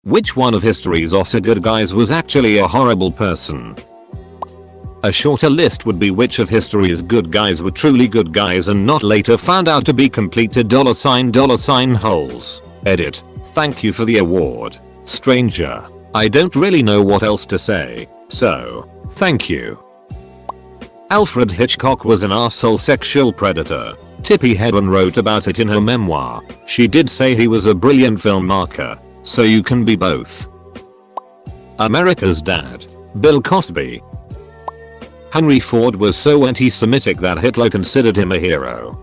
Which one of history's Oscar good guys was actually a horrible person? A shorter list would be which of history's good guys were truly good guys and not later found out to be completed $$ holes. Edit. Thank you for the award, stranger. I don't really know what else to say, so thank you. Alfred Hitchcock was an arsehole sexual predator. Tippi Hedren wrote about it in her memoir. She did say he was a brilliant filmmaker, so you can be both. America's Dad. Bill Cosby. Henry Ford was so anti-Semitic that Hitler considered him a hero.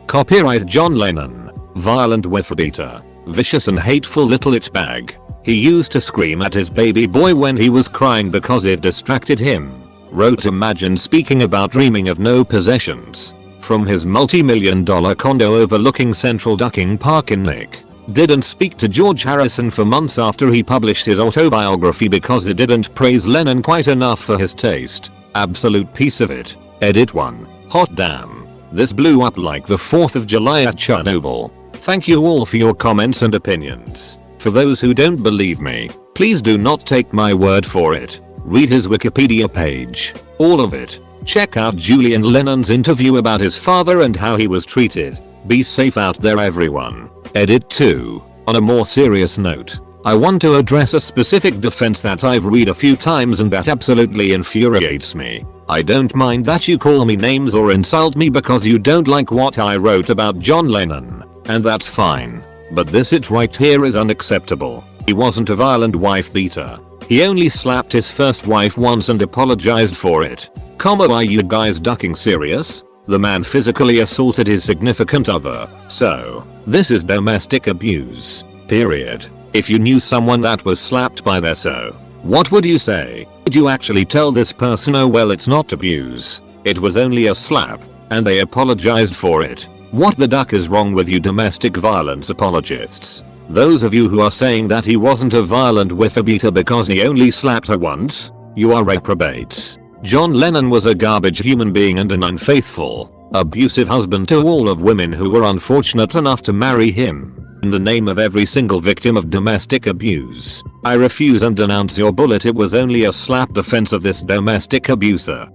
Copyright John Lennon. Violent whiff-beater. Vicious and hateful little itbag. He used to scream at his baby boy when he was crying because it distracted him. Wrote Imagine speaking about dreaming of no possessions. From his multi-million-dollar condo overlooking Central Ducking Park in Nick. Didn't speak to George Harrison for months after he published his autobiography because it didn't praise Lennon quite enough for his taste. Absolute piece of it. Edit 1. Hot damn. This blew up like the 4th of July at Chernobyl. Thank you all for your comments and opinions. For those who don't believe me, please do not take my word for it. Read his Wikipedia page. All of it. Check out Julian Lennon's interview about his father and how he was treated. Be safe out there everyone. Edit 2. On a more serious note, I want to address a specific defense that I've read a few times and that absolutely infuriates me. I don't mind that you call me names or insult me because you don't like what I wrote about John Lennon, and that's fine. But this it right here is unacceptable. He wasn't a violent wife beater. He only slapped his first wife once and apologized for it. Are you guys ducking serious? The man physically assaulted his significant other, so this is domestic abuse. Period. If you knew someone that was slapped by their so, what would you say? Would you actually tell this person, oh well, it's not abuse, it was only a slap, and they apologized for it? What the duck is wrong with you domestic violence apologists? Those of you who are saying that he wasn't a violent whiff-beater because he only slapped her once, you are reprobates. John Lennon was a garbage human being and an unfaithful, abusive husband to all of women who were unfortunate enough to marry him. In the name of every single victim of domestic abuse, I refuse and denounce your bullet. It was only a slap defense of this domestic abuser.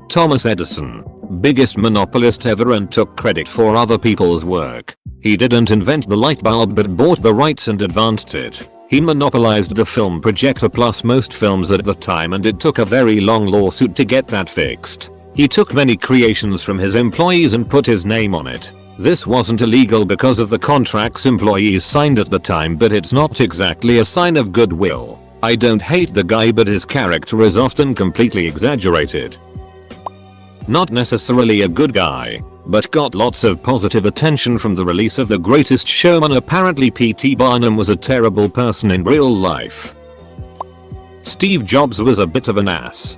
Thomas Edison. Biggest monopolist ever and took credit for other people's work. He didn't invent the light bulb but bought the rights and advanced it. He monopolized the film projector plus most films at the time, and it took a very long lawsuit to get that fixed. He took many creations from his employees and put his name on it. This wasn't illegal because of the contracts employees signed at the time, but it's not exactly a sign of goodwill. I don't hate the guy, but his character is often completely exaggerated. Not necessarily a good guy, but got lots of positive attention from the release of The Greatest Showman. Apparently P.T. Barnum was a terrible person in real life. Steve Jobs was a bit of an ass.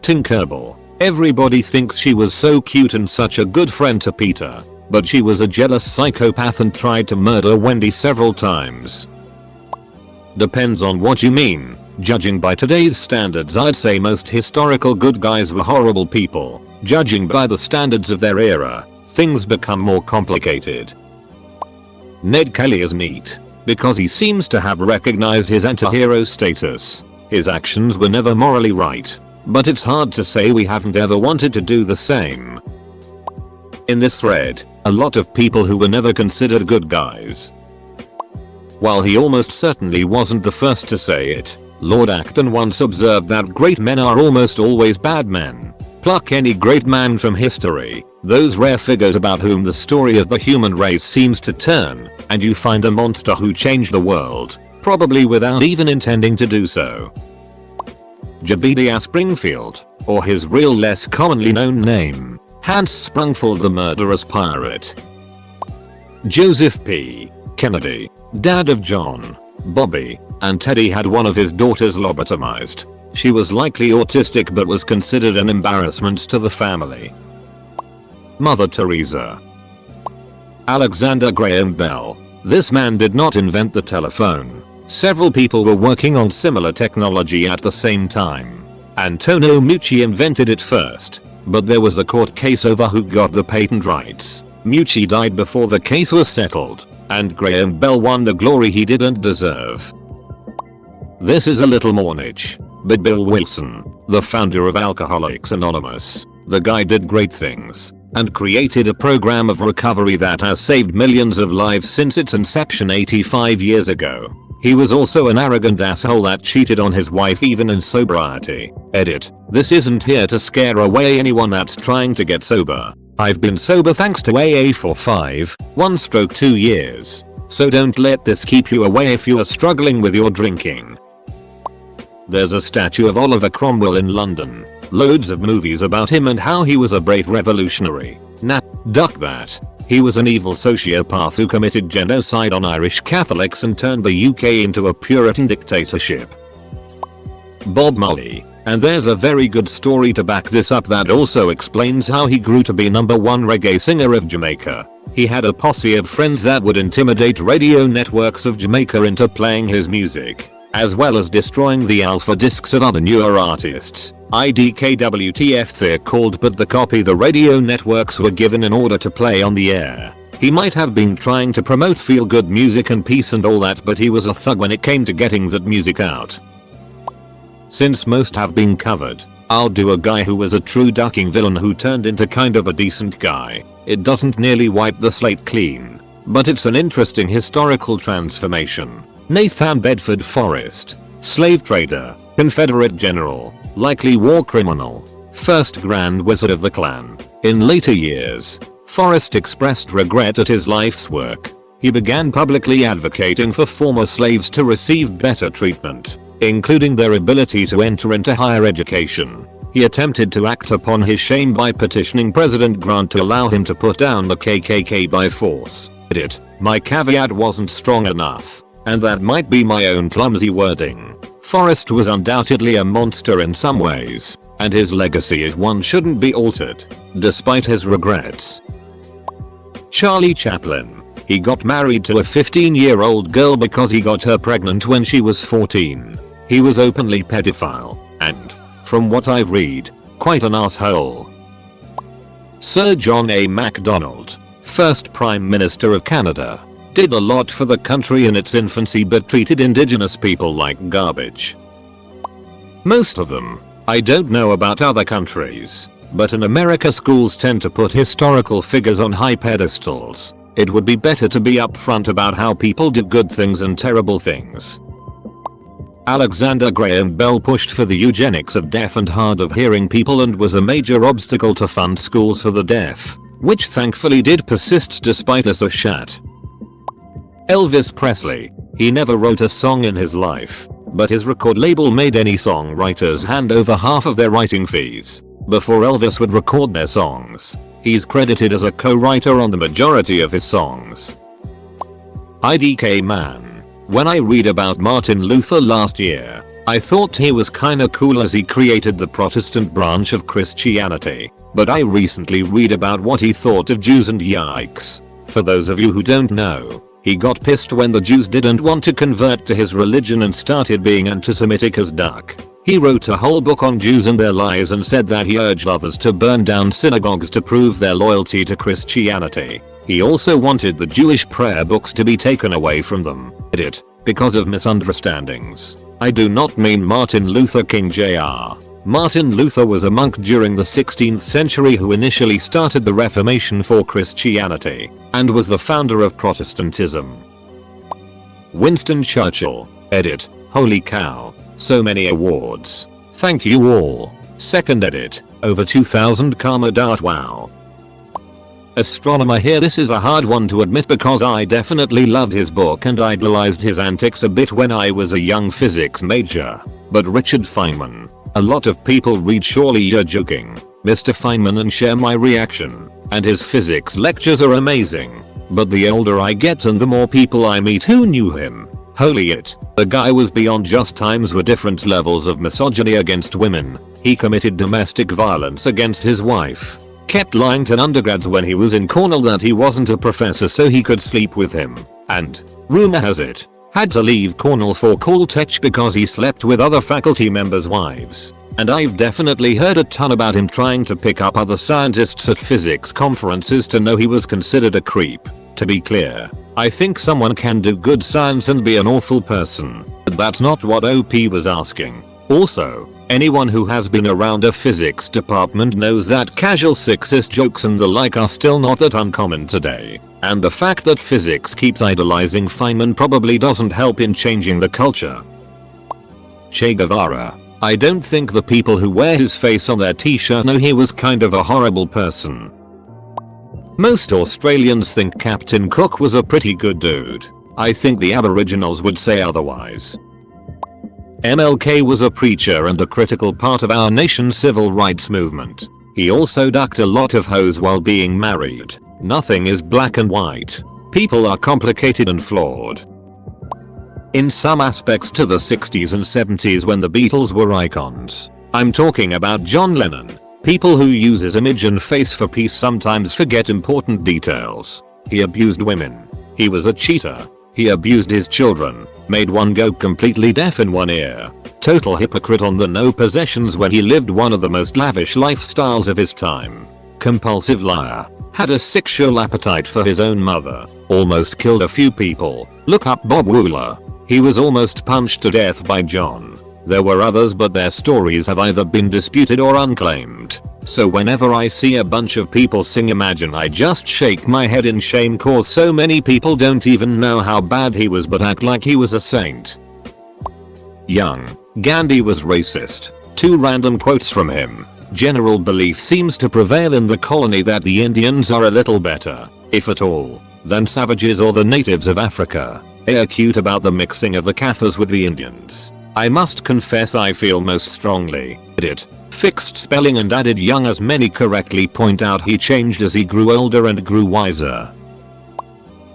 Tinkerbell. Everybody thinks she was so cute and such a good friend to Peter, but she was a jealous psychopath and tried to murder Wendy several times. Depends on what you mean. Judging by today's standards, I'd say most historical good guys were horrible people. Judging by the standards of their era, things become more complicated. Ned Kelly is neat, because he seems to have recognized his anti-hero status. His actions were never morally right, but it's hard to say we haven't ever wanted to do the same. In this thread, a lot of people who were never considered good guys. While he almost certainly wasn't the first to say it, Lord Acton once observed that great men are almost always bad men. Pluck any great man from history, those rare figures about whom the story of the human race seems to turn, and you find a monster who changed the world, probably without even intending to do so. Jebediah Springfield, or his real less commonly known name, Hans Sprungfield, the murderous pirate. Joseph P. Kennedy, dad of John, Bobby, and Teddy, had one of his daughters lobotomized. She was likely autistic but was considered an embarrassment to the family. Mother Teresa. Alexander Graham Bell. This man did not invent the telephone. Several people were working on similar technology at the same time. Antonio Meucci invented it first, but there was a court case over who got the patent rights. Meucci died before the case was settled, and Graham Bell won the glory he didn't deserve. This is a little more niche, but Bill Wilson, the founder of Alcoholics Anonymous, the guy did great things and created a program of recovery that has saved millions of lives since its inception 85 years ago. He was also an arrogant asshole that cheated on his wife even in sobriety. Edit. This isn't here to scare away anyone that's trying to get sober. I've been sober thanks to AA for 2 years. So don't let this keep you away if you are struggling with your drinking. There's a statue of Oliver Cromwell in London. Loads of movies about him and how he was a brave revolutionary. Nah, duck that. He was an evil sociopath who committed genocide on Irish Catholics and turned the UK into a Puritan dictatorship. Bob Marley. And there's a very good story to back this up that also explains how he grew to be #1 reggae singer of Jamaica. He had a posse of friends that would intimidate radio networks of Jamaica into playing his music, as well as destroying the alpha discs of other newer artists. IDKWTF they're called, but the copy the radio networks were given in order to play on the air. He might have been trying to promote feel-good music and peace and all that, but he was a thug when it came to getting that music out. Since most have been covered, I'll do a guy who was a true ducking villain who turned into kind of a decent guy. It doesn't nearly wipe the slate clean, but it's an interesting historical transformation. Nathan Bedford Forrest. Slave trader, Confederate general, likely war criminal, first Grand Wizard of the Klan. In later years, Forrest expressed regret at his life's work. He began publicly advocating for former slaves to receive better treatment, including their ability to enter into higher education. He attempted to act upon his shame by petitioning President Grant to allow him to put down the KKK by force. Edit. My caveat wasn't strong enough, and that might be my own clumsy wording. Forrest was undoubtedly a monster in some ways, and his legacy is one shouldn't be altered, despite his regrets. Charlie Chaplin. He got married to a 15-year-old girl because he got her pregnant when she was 14. He was openly pedophile, and, from what I've read, quite an asshole. Sir John A. Macdonald, first Prime Minister of Canada, did a lot for the country in its infancy but treated indigenous people like garbage. Most of them. I don't know about other countries, but in America schools tend to put historical figures on high pedestals. It would be better to be upfront about how people did good things and terrible things. Alexander Graham Bell pushed for the eugenics of deaf and hard of hearing people and was a major obstacle to fund schools for the deaf, which thankfully did persist despite us a shat. Elvis Presley. He never wrote a song in his life, but his record label made any songwriters hand over half of their writing fees before Elvis would record their songs. He's credited as a co-writer on the majority of his songs. IDK Man. When I read about Martin Luther last year, I thought he was kinda cool as he created the Protestant branch of Christianity, but I recently read about what he thought of Jews and yikes. For those of you who don't know, he got pissed when the Jews didn't want to convert to his religion and started being anti-Semitic as duck. He wrote a whole book on Jews and their lies and said that he urged others to burn down synagogues to prove their loyalty to Christianity. He also wanted the Jewish prayer books to be taken away from them. Edit. Because of misunderstandings. I do not mean Martin Luther King Jr. Martin Luther was a monk during the 16th century who initially started the Reformation for Christianity and was the founder of Protestantism. Winston Churchill. Edit. Holy cow. So many awards. Thank you all. Second edit. Over 2000 karma dart wow. Astronomer here. This is a hard one to admit because I definitely loved his book and idolized his antics a bit when I was a young physics major. But Richard Feynman. A lot of people read Surely You're Joking, Mr. Feynman, and share my reaction, and his physics lectures are amazing. But the older I get and the more people I meet who knew him, holy it, the guy was beyond just. Times were different levels of misogyny against women. He committed domestic violence against his wife, kept lying to undergrads when he was in Cornell that he wasn't a professor so he could sleep with him, and, rumor has it, had to leave Cornell for Caltech because he slept with other faculty members' wives. And I've definitely heard a ton about him trying to pick up other scientists at physics conferences to know he was considered a creep. To be clear, I think someone can do good science and be an awful person. But that's not what OP was asking. Also, anyone who has been around a physics department knows that casual sexist jokes and the like are still not that uncommon today. And the fact that physics keeps idolizing Feynman probably doesn't help in changing the culture. Che Guevara. I don't think the people who wear his face on their t-shirt know he was kind of a horrible person. Most Australians think Captain Cook was a pretty good dude. I think the Aboriginals would say otherwise. MLK was a preacher and a critical part of our nation's civil rights movement. He also ducked a lot of hoes while being married. Nothing is black and white. People are complicated and flawed. In some aspects to the 60s and 70s when the Beatles were icons. I'm talking about John Lennon. People who use his image and face for peace sometimes forget important details. He abused women. He was a cheater. He abused his children. Made one go completely deaf in one ear. Total hypocrite on the no possessions when he lived one of the most lavish lifestyles of his time. Compulsive liar. Had a sexual appetite for his own mother. Almost killed a few people. Look up Bob Wooler. He was almost punched to death by John. There were others but their stories have either been disputed or unclaimed. So whenever I see a bunch of people sing Imagine I just shake my head in shame cause so many people don't even know how bad he was but act like he was a saint. Young. Gandhi was racist. 2 random quotes from him. General belief seems to prevail in the colony that the Indians are a little better, if at all, than savages or the natives of Africa. They are cute about the mixing of the Kaffirs with the Indians. I must confess I feel most strongly. It fixed spelling and added young as many correctly point out he changed as he grew older and grew wiser.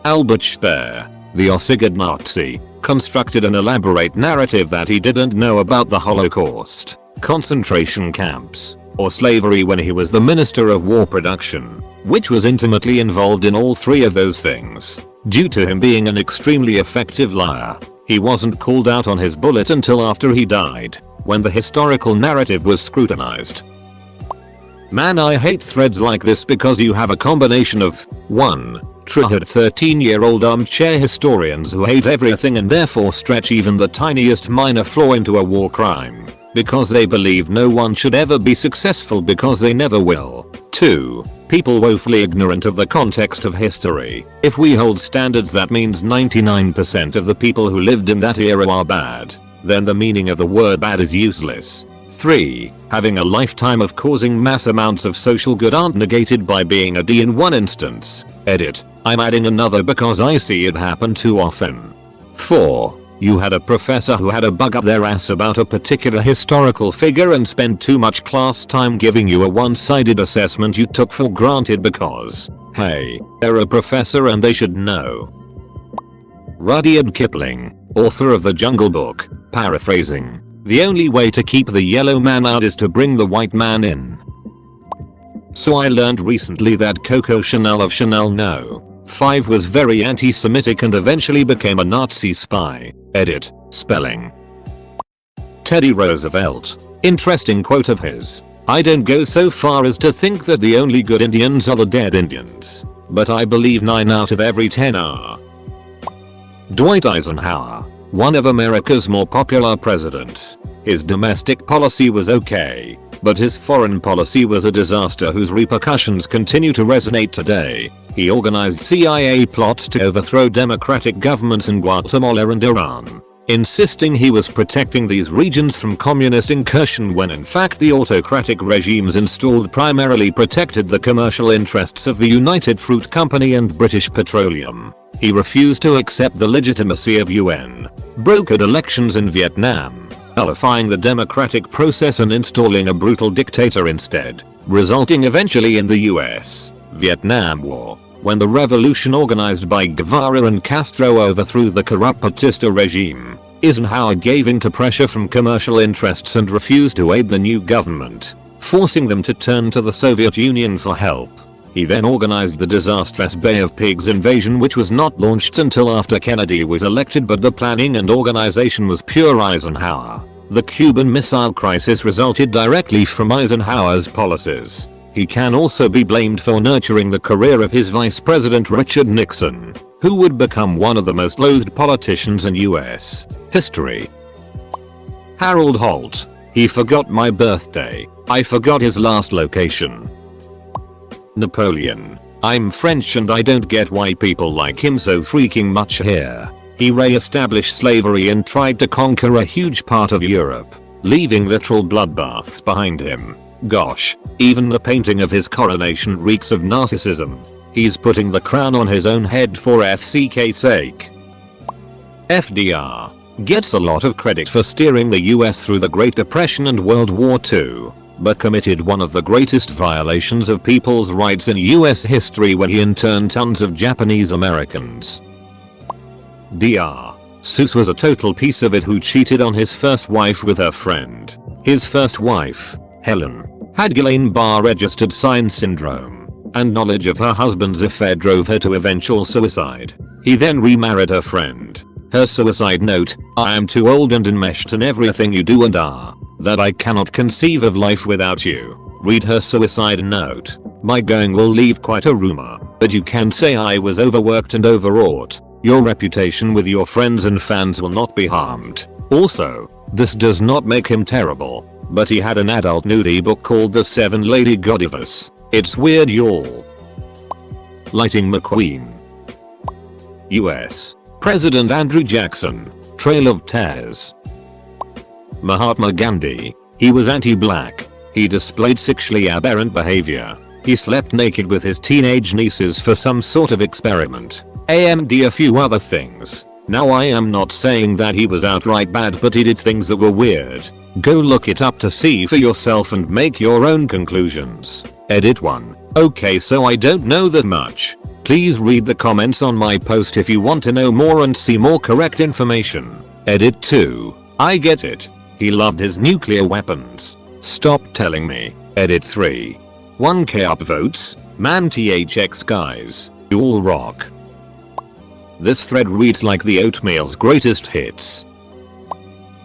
Albert Speer, the Ossigad Nazi, constructed an elaborate narrative that he didn't know about the Holocaust, concentration camps, or slavery when he was the Minister of War Production, which was intimately involved in all 3 of those things. Due to him being an extremely effective liar, he wasn't called out on his bullet until after he died, when the historical narrative was scrutinized. Man, I hate threads like this because you have a combination of 1. Triggered 13-year-old armchair historians who hate everything and therefore stretch even the tiniest minor flaw into a war crime, because they believe no one should ever be successful because they never will. 2. People woefully ignorant of the context of history. If we hold standards that means 99% of the people who lived in that era are bad, then the meaning of the word bad is useless. 3. Having a lifetime of causing mass amounts of social good aren't negated by being a D in one instance. Edit. I'm adding another because I see it happen too often. 4. You had a professor who had a bug up their ass about a particular historical figure and spent too much class time giving you a one-sided assessment you took for granted because, hey, they're a professor and they should know. Rudyard Kipling, author of The Jungle Book, paraphrasing, the only way to keep the yellow man out is to bring the white man in. So I learned recently that Coco Chanel of Chanel No. 5 was very anti-Semitic and eventually became a Nazi spy. Edit. Spelling. Teddy Roosevelt. Interesting quote of his. I don't go so far as to think that the only good Indians are the dead Indians, but I believe 9 out of every 10 are. Dwight Eisenhower. One of America's more popular presidents. His domestic policy was okay, but his foreign policy was a disaster whose repercussions continue to resonate today. He organized CIA plots to overthrow democratic governments in Guatemala and Iran, insisting he was protecting these regions from communist incursion when in fact the autocratic regimes installed primarily protected the commercial interests of the United Fruit Company and British Petroleum. He refused to accept the legitimacy of UN, brokered elections in Vietnam, nullifying the democratic process and installing a brutal dictator instead, resulting eventually in the US-Vietnam War, when the revolution organized by Guevara and Castro overthrew the corrupt Batista regime. Eisenhower gave in to pressure from commercial interests and refused to aid the new government, forcing them to turn to the Soviet Union for help. He then organized the disastrous Bay of Pigs invasion, which was not launched until after Kennedy was elected, but the planning and organization was pure Eisenhower. The Cuban Missile Crisis resulted directly from Eisenhower's policies. He can also be blamed for nurturing the career of his Vice President Richard Nixon. Who would become one of the most loathed politicians in US history? Harold Holt. He forgot my birthday. I forgot his last location. Napoleon. I'm French and I don't get why people like him so freaking much here. He re-established slavery and tried to conquer a huge part of Europe, leaving literal bloodbaths behind him. Gosh, even the painting of his coronation reeks of narcissism. He's putting the crown on his own head for FCK's sake. FDR. Gets a lot of credit for steering the US through the Great Depression and World War II, but committed one of the greatest violations of people's rights in US history when he interned tons of Japanese Americans. Dr. Seuss was a total piece of it who cheated on his first wife with her friend. His first wife, Helen, had Guillain-Barré registered sign syndrome, and knowledge of her husband's affair drove her to eventual suicide. He then remarried her friend. Her suicide note: I am too old and enmeshed in everything you do and are, that I cannot conceive of life without you. Read her suicide note. My going will leave quite a rumor, but you can say I was overworked and overwrought. Your reputation with your friends and fans will not be harmed. Also, this does not make him terrible, but he had an adult nudie book called The Seven Lady Godivas. It's weird, y'all. Lightning McQueen. US President Andrew Jackson. Trail of Tears. Mahatma Gandhi. He was anti-black. He displayed sexually aberrant behavior. He slept naked with his teenage nieces for some sort of experiment. AMD a few other things. Now I am not saying that he was outright bad, but he did things that were weird. Go look it up to see for yourself and make your own conclusions. Edit 1. Okay, so I don't know that much. Please read the comments on my post if you want to know more and see more correct information. Edit 2. I get it. He loved his nuclear weapons. Stop telling me. Edit 3. 1k upvotes. Man THX guys. You all rock. This thread reads like the oatmeal's greatest hits.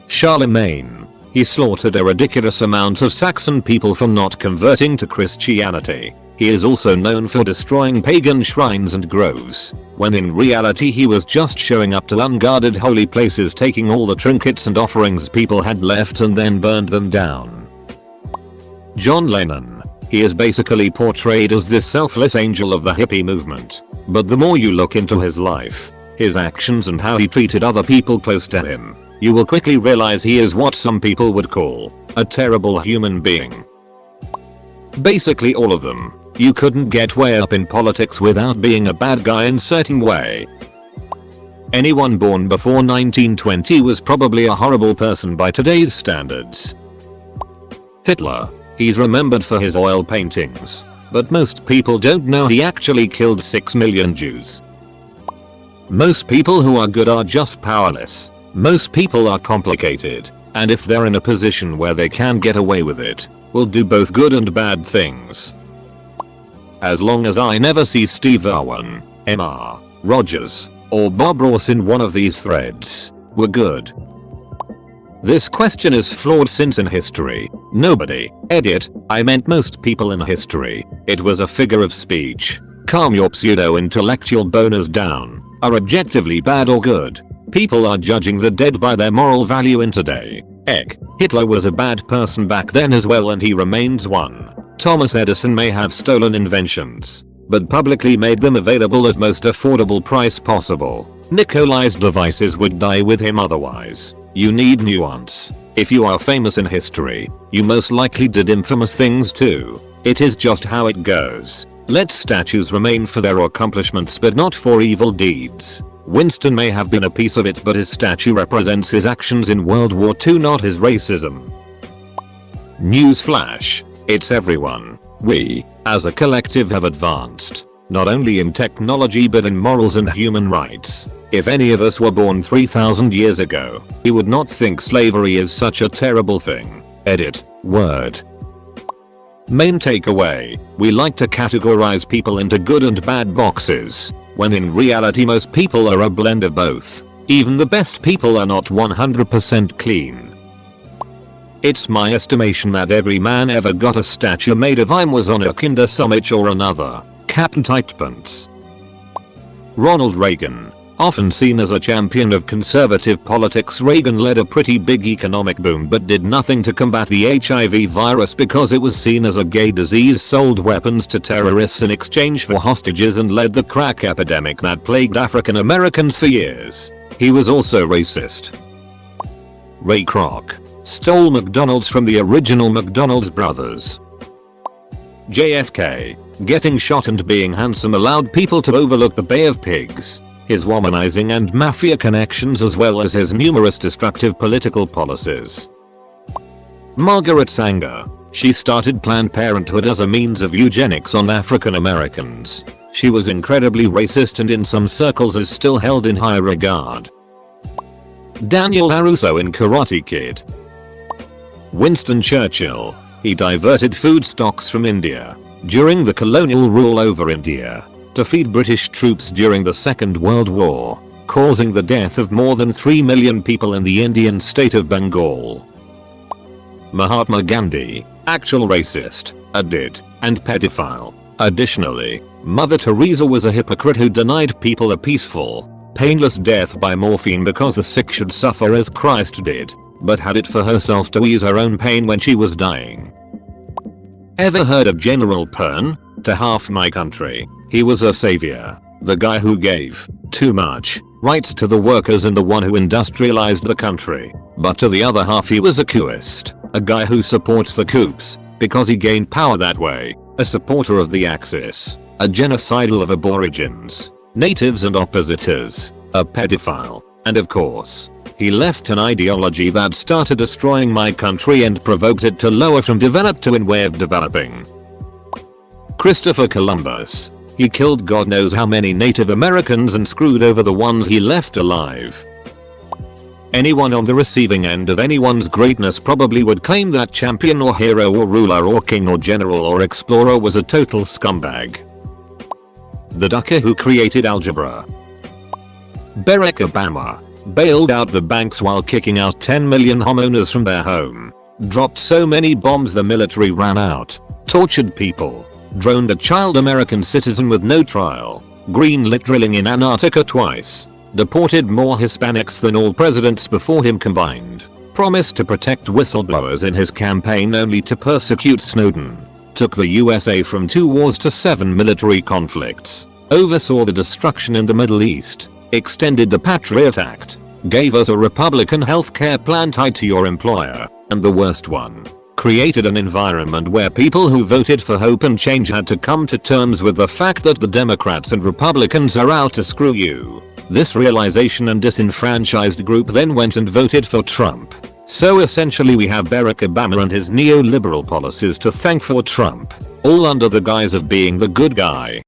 Charlemagne. He slaughtered a ridiculous amount of Saxon people for not converting to Christianity. He is also known for destroying pagan shrines and groves, when in reality he was just showing up to unguarded holy places, taking all the trinkets and offerings people had left and then burned them down. John Lennon. He is basically portrayed as this selfless angel of the hippie movement, but the more you look into his life, his actions and how he treated other people close to him, you will quickly realize he is what some people would call a terrible human being. Basically all of them. You couldn't get way up in politics without being a bad guy in certain way. Anyone born before 1920 was probably a horrible person by today's standards. Hitler. He's remembered for his oil paintings, but most people don't know he actually killed 6 million Jews. Most people who are good are just powerless. Most people are complicated, and if they're in a position where they can get away with it, will do both good and bad things. As long as I never see Steve Irwin, M.R. Rogers, or Bob Ross in one of these threads, we're good. This question is flawed since in history, nobody, edit, I meant most people in history, it was a figure of speech. Calm your pseudo-intellectual boners down, are objectively bad or good. People are judging the dead by their moral value in today. Hitler was a bad person back then as well and he remains one. Thomas Edison may have stolen inventions, but publicly made them available at most affordable price possible. Nikolai's devices would die with him otherwise. You need nuance. If you are famous in history, you most likely did infamous things too. It is just how it goes. Let statues remain for their accomplishments but not for evil deeds. Winston may have been a piece of it, but his statue represents his actions in World War II, not his racism. Newsflash. It's everyone. We, as a collective, have advanced, not only in technology but in morals and human rights. If any of us were born 3,000 years ago, we would not think slavery is such a terrible thing. Edit. Word. Main takeaway. We like to categorize people into good and bad boxes, when in reality most people are a blend of both. Even the best people are not 100% clean. It's my estimation that every man ever got a statue made of him was on a Kinder Summit or another. Captain Tight Pants. Ronald Reagan. Often seen as a champion of conservative politics, Reagan led a pretty big economic boom but did nothing to combat the HIV virus because it was seen as a gay disease, sold weapons to terrorists in exchange for hostages, and led the crack epidemic that plagued African Americans for years. He was also racist. Ray Kroc. Stole McDonald's from the original McDonald's brothers. JFK. Getting shot and being handsome allowed people to overlook the Bay of Pigs, his womanizing and mafia connections, as well as his numerous destructive political policies. Margaret Sanger. She started Planned Parenthood as a means of eugenics on African Americans. She was incredibly racist and in some circles is still held in high regard. Daniel LaRusso in Karate Kid. Winston Churchill. He diverted food stocks from India during the colonial rule over India to feed British troops during the Second World War, causing the death of more than 3 million people in the Indian state of Bengal. Mahatma Gandhi. Actual racist, a did, and pedophile. Additionally, Mother Teresa was a hypocrite who denied people a peaceful, painless death by morphine because the sick should suffer as Christ did, but had it for herself to ease her own pain when she was dying. Ever heard of General Pern? To half my country, he was a savior, the guy who gave too much rights to the workers and the one who industrialized the country. But to the other half he was a coupist, a guy who supports the coups because he gained power that way, a supporter of the Axis, a genocidal of aborigines, natives and oppositors, a pedophile, and of course, he left an ideology that started destroying my country and provoked it to lower from developed to in way of developing. Christopher Columbus. He killed God knows how many Native Americans and screwed over the ones he left alive. Anyone on the receiving end of anyone's greatness probably would claim that champion or hero or ruler or king or general or explorer was a total scumbag. The ducker who created algebra. Barack Obama. Bailed out the banks while kicking out 10 million homeowners from their home. Dropped so many bombs the military ran out. Tortured people. Droned a child American citizen with no trial. Greenlit drilling in Antarctica twice. Deported more Hispanics than all presidents before him combined. Promised to protect whistleblowers in his campaign only to persecute Snowden. Took the USA from 2 wars to 7 military conflicts. Oversaw the destruction in the Middle East. Extended the Patriot Act. Gave us a Republican healthcare plan tied to your employer. And the worst one. Created an environment where people who voted for hope and change had to come to terms with the fact that the Democrats and Republicans are out to screw you. This realization and disenfranchised group then went and voted for Trump. So essentially we have Barack Obama and his neoliberal policies to thank for Trump, all under the guise of being the good guy.